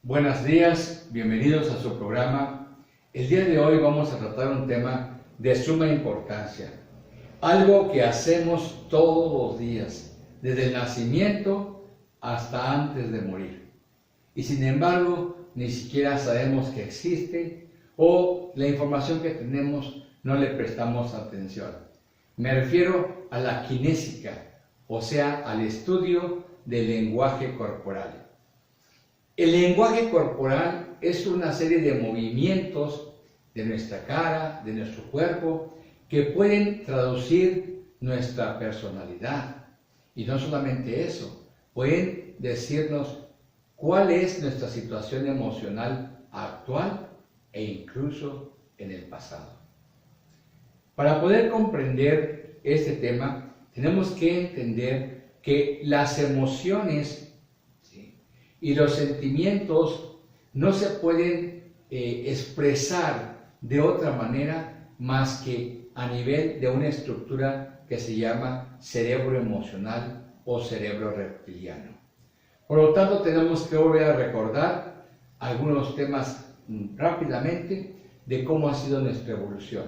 Buenos días, bienvenidos a su programa. El día de hoy vamos a tratar un tema de suma importancia, algo que hacemos todos los días, desde el nacimiento hasta antes de morir. Y sin embargo, ni siquiera sabemos que existe o la información que tenemos no le prestamos atención. Me refiero a la kinésica, o sea, al estudio del lenguaje corporal. El lenguaje corporal es una serie de movimientos de nuestra cara, de nuestro cuerpo, que pueden traducir nuestra personalidad. Y no solamente eso, pueden decirnos cuál es nuestra situación emocional actual e incluso en el pasado. Para poder comprender este tema, tenemos que entender que las emociones y los sentimientos no se pueden expresar de otra manera más que a nivel de una estructura que se llama cerebro emocional o cerebro reptiliano. Por lo tanto, tenemos que volver a recordar algunos temas rápidamente de cómo ha sido nuestra evolución.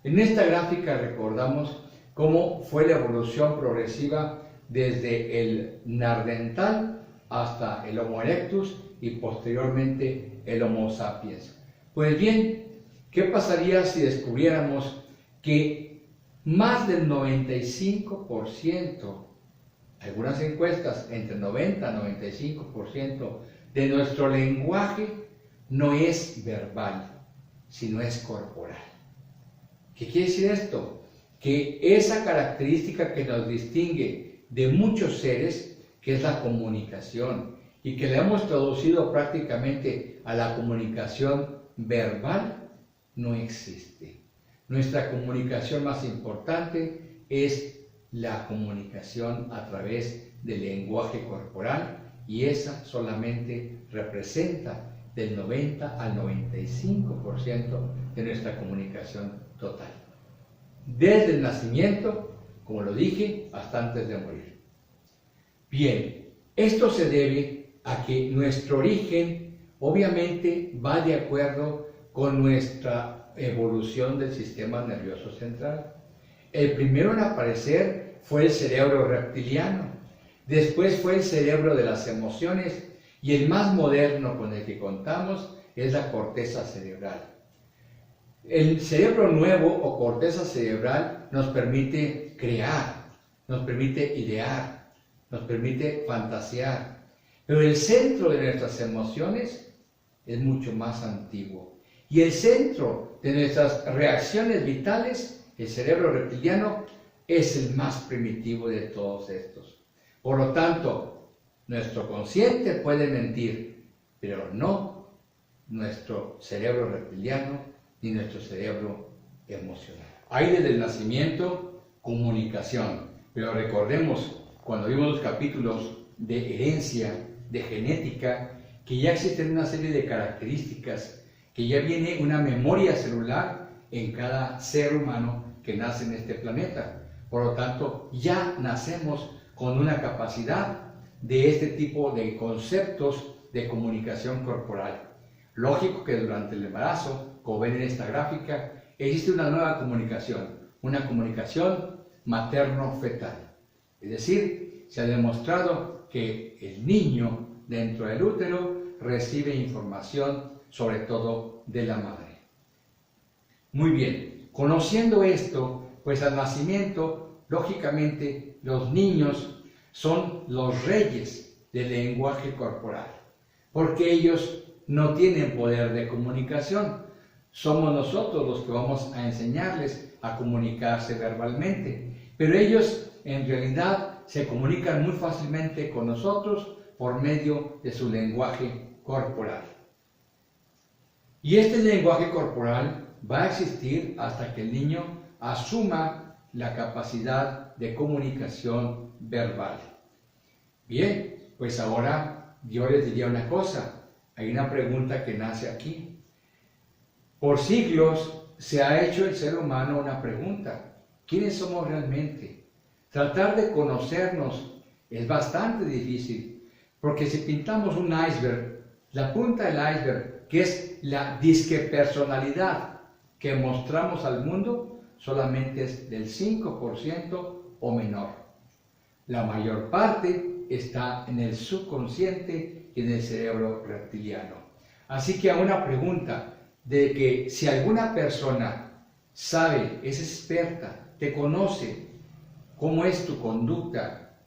En esta gráfica recordamos cómo fue la evolución progresiva desde el neandertal hasta el Homo erectus y posteriormente el Homo sapiens. Pues bien, ¿qué pasaría si descubriéramos que más del 95%, algunas encuestas entre 90 y 95% de nuestro lenguaje no es verbal, sino es corporal? ¿Qué quiere decir esto? Que esa característica que nos distingue de muchos seres, que es la comunicación, y que le hemos traducido prácticamente a la comunicación verbal, no existe. Nuestra comunicación más importante es la comunicación a través del lenguaje corporal, y esa solamente representa del 90 al 95% de nuestra comunicación total. Desde el nacimiento, como lo dije, hasta antes de morir. Bien, esto se debe a que nuestro origen obviamente va de acuerdo con nuestra evolución del sistema nervioso central. El primero en aparecer fue el cerebro reptiliano, después fue el cerebro de las emociones y el más moderno con el que contamos es la corteza cerebral. El cerebro nuevo o corteza cerebral nos permite crear, nos permite idear, nos permite fantasear, pero el centro de nuestras emociones es mucho más antiguo. Y el centro de nuestras reacciones vitales, el cerebro reptiliano, es el más primitivo de todos estos. Por lo tanto, nuestro consciente puede mentir, pero no nuestro cerebro reptiliano ni nuestro cerebro emocional. Hay desde el nacimiento comunicación, pero recordemos, cuando vimos los capítulos de herencia, de genética, que ya existen una serie de características, que ya viene una memoria celular en cada ser humano que nace en este planeta. Por lo tanto, ya nacemos con una capacidad de este tipo de conceptos de comunicación corporal. Lógico que durante el embarazo, como ven en esta gráfica, existe una nueva comunicación, una comunicación materno-fetal. Es decir, se ha demostrado que el niño dentro del útero recibe información sobre todo de la madre. Muy bien, conociendo esto, pues al nacimiento, lógicamente, los niños son los reyes del lenguaje corporal, porque ellos no tienen poder de comunicación. Somos nosotros los que vamos a enseñarles a comunicarse verbalmente, pero ellos en realidad se comunican muy fácilmente con nosotros por medio de su lenguaje corporal. Y este lenguaje corporal va a existir hasta que el niño asuma la capacidad de comunicación verbal. Bien, pues ahora yo les diría una cosa. Hay una pregunta que nace aquí. Por siglos se ha hecho el ser humano una pregunta. ¿Quiénes somos realmente? Tratar de conocernos es bastante difícil, porque si pintamos un iceberg La punta del iceberg, que es la disque personalidad que mostramos al mundo, solamente es del 5% o menor. La mayor parte está en el subconsciente y en el cerebro reptiliano. Así que a una pregunta de que si alguna persona sabe, es experta, te conoce cómo es tu conducta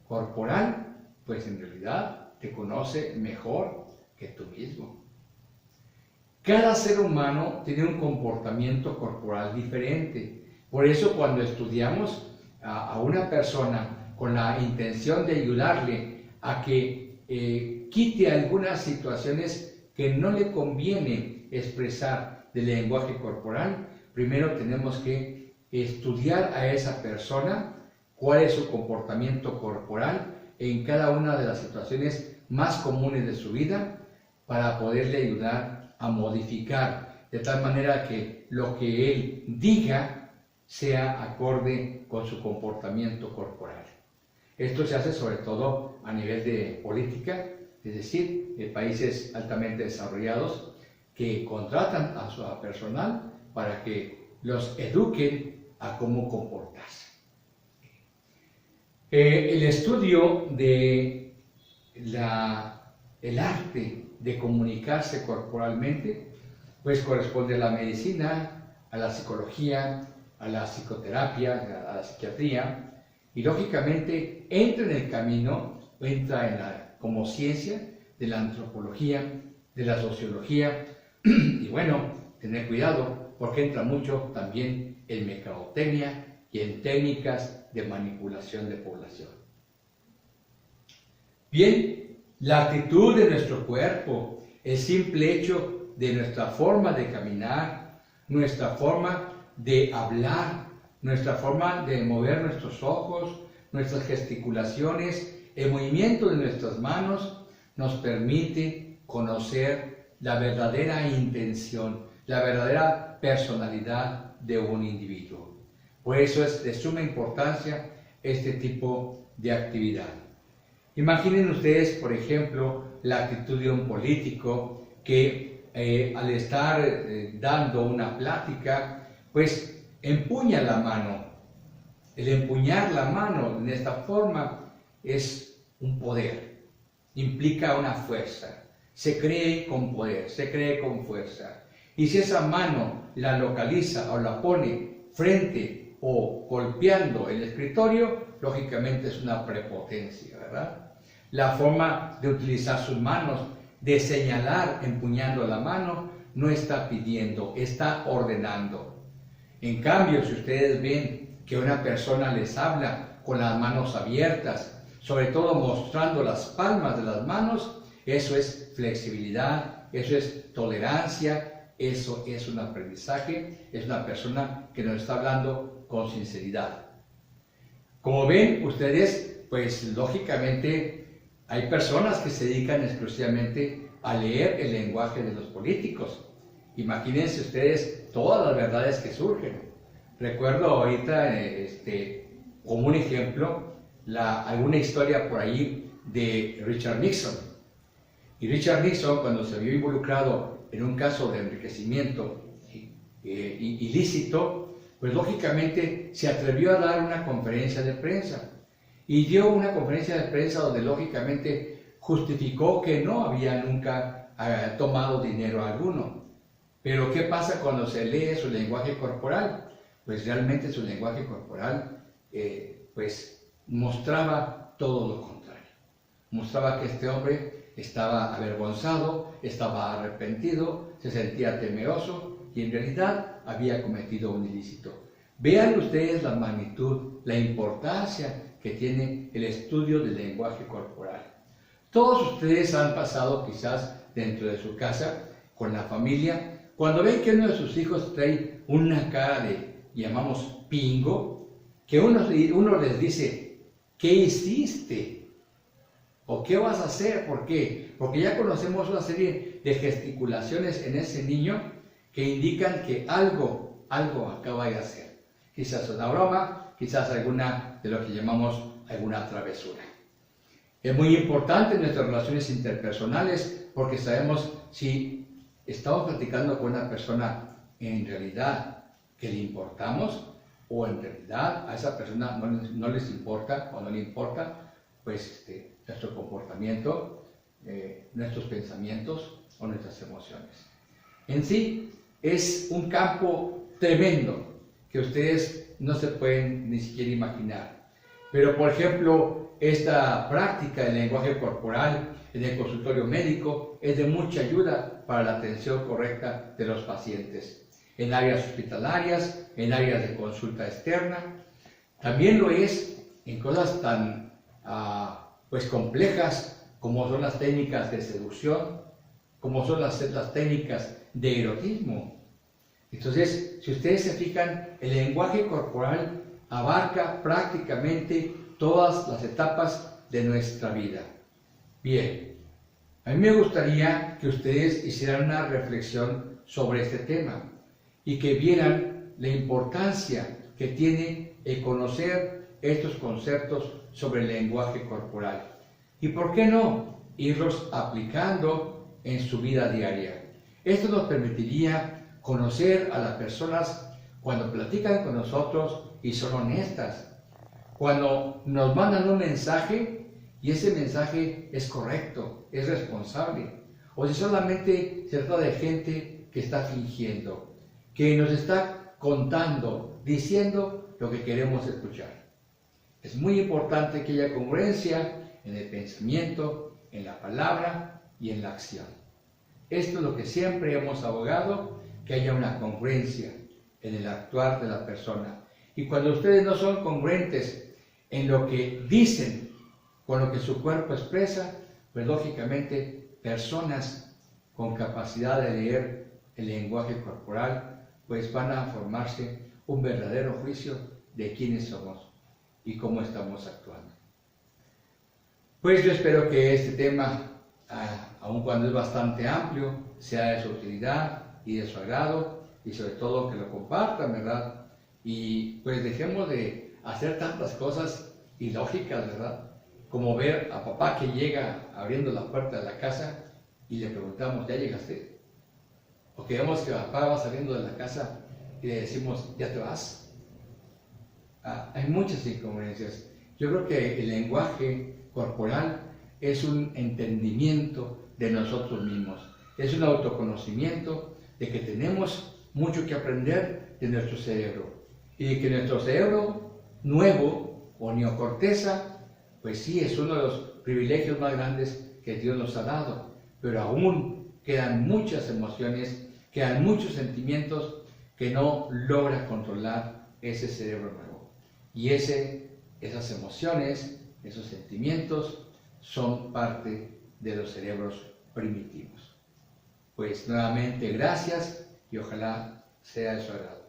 corporal, pues en realidad te conoce mejor que tú mismo. Cada ser humano tiene un comportamiento corporal diferente. Por eso cuando estudiamos a una persona con la intención de ayudarle a que quite algunas situaciones que no le conviene expresar del lenguaje corporal, primero tenemos que estudiar a esa persona, cuál es su comportamiento corporal en cada una de las situaciones más comunes de su vida, para poderle ayudar a modificar, de tal manera que lo que él diga sea acorde con su comportamiento corporal. Esto se hace sobre todo a nivel de política, es decir, de países altamente desarrollados que contratan a su personal para que los eduquen a cómo comportarse. El estudio de el arte de comunicarse corporalmente, pues corresponde a la medicina, a la psicología, a la psicoterapia, a la psiquiatría, y lógicamente entra en el camino, entra como ciencia de la antropología, de la sociología, y bueno, tener cuidado porque entra mucho también en mercadotecnia y en técnicas de manipulación de población. Bien, la actitud de nuestro cuerpo, el simple hecho de nuestra forma de caminar, nuestra forma de hablar, nuestra forma de mover nuestros ojos, nuestras gesticulaciones, el movimiento de nuestras manos, nos permite conocer la verdadera intención, la verdadera personalidad de un individuo. Por eso es de suma importancia este tipo de actividad. Imaginen ustedes, por ejemplo, la actitud de un político que al estar dando una plática, pues empuña la mano. El empuñar la mano en esta forma es un poder, implica una fuerza. Se cree con poder, se cree con fuerza. Y si esa mano la localiza o la pone frente o golpeando el escritorio, lógicamente es una prepotencia, ¿verdad? La forma de utilizar sus manos, de señalar empuñando la mano, no está pidiendo, está ordenando. En cambio, si ustedes ven que una persona les habla con las manos abiertas, sobre todo mostrando las palmas de las manos, eso es flexibilidad, eso es tolerancia, eso es un aprendizaje, es una persona que nos está hablando con sinceridad. Como ven ustedes, pues lógicamente hay personas que se dedican exclusivamente a leer el lenguaje de los políticos. Imagínense ustedes todas las verdades que surgen. Recuerdo ahorita, como un ejemplo, alguna historia por ahí de Richard Nixon. Y Richard Nixon, cuando se vio involucrado en un caso de enriquecimiento ilícito, pues lógicamente se atrevió a dar una conferencia de prensa. Y dio una conferencia de prensa donde lógicamente justificó que no había nunca tomado dinero alguno. Pero ¿qué pasa cuando se lee su lenguaje corporal? Pues realmente su lenguaje corporal pues mostraba todo lo contrario. Mostraba que este hombre estaba avergonzado, estaba arrepentido, se sentía temeroso y en realidad había cometido un ilícito. Vean ustedes la magnitud, la importancia que tiene el estudio del lenguaje corporal. Todos ustedes han pasado quizás dentro de su casa, con la familia, cuando ven que uno de sus hijos trae una cara de, llamamos, pingo, que uno les dice, ¿qué hiciste? ¿O qué vas a hacer? ¿Por qué? Porque ya conocemos una serie de gesticulaciones en ese niño que indican que algo acaba de hacer. Quizás una broma, quizás alguna de lo que llamamos alguna travesura. Es muy importante en nuestras relaciones interpersonales porque sabemos si estamos platicando con una persona en realidad que le importamos o en realidad a esa persona no les importa o no le importa pues nuestro comportamiento, nuestros pensamientos o nuestras emociones. En sí es un campo tremendo que ustedes no se pueden ni siquiera imaginar. Pero por ejemplo, esta práctica del lenguaje corporal en el consultorio médico es de mucha ayuda para la atención correcta de los pacientes, en áreas hospitalarias, en áreas de consulta externa. También lo es en cosas tan pues complejas como son las técnicas de seducción, como son las técnicas de erotismo. Entonces, si ustedes se fijan, el lenguaje corporal abarca prácticamente todas las etapas de nuestra vida. Bien, a mí me gustaría que ustedes hicieran una reflexión sobre este tema y que vieran la importancia que tiene el conocer estos conceptos sobre el lenguaje corporal. Y por qué no irlos aplicando en su vida diaria. Esto nos permitiría conocer a las personas cuando platican con nosotros y son honestas, cuando nos mandan un mensaje y ese mensaje es correcto, es responsable, o si solamente se trata de gente que está fingiendo, que nos está contando, diciendo lo que queremos escuchar. Es muy importante que haya congruencia en el pensamiento, en la palabra y en la acción. Esto es lo que siempre hemos abogado, que haya una congruencia en el actuar de la persona. Y cuando ustedes no son congruentes en lo que dicen con lo que su cuerpo expresa, pues lógicamente personas con capacidad de leer el lenguaje corporal, pues van a formarse un verdadero juicio de quiénes somos y cómo estamos actuando. Pues yo espero que este tema, aun cuando es bastante amplio, sea de su utilidad y de su agrado, y sobre todo que lo compartan, ¿verdad? Y pues dejemos de hacer tantas cosas ilógicas, ¿verdad? Como ver a papá que llega abriendo la puerta de la casa y le preguntamos, ¿ya llegaste? O que vemos que papá va saliendo de la casa y le decimos, ¿ya te vas? Hay muchas incongruencias. Yo creo que el lenguaje corporal es un entendimiento de nosotros mismos, es un autoconocimiento de que tenemos mucho que aprender de nuestro cerebro y de que nuestro cerebro nuevo o neocorteza, pues sí, es uno de los privilegios más grandes que Dios nos ha dado, pero aún quedan muchas emociones, quedan muchos sentimientos que no logra controlar ese cerebro nuevo. Y esas emociones, esos sentimientos son parte de los cerebros primitivos. Pues nuevamente gracias y ojalá sea de su agrado.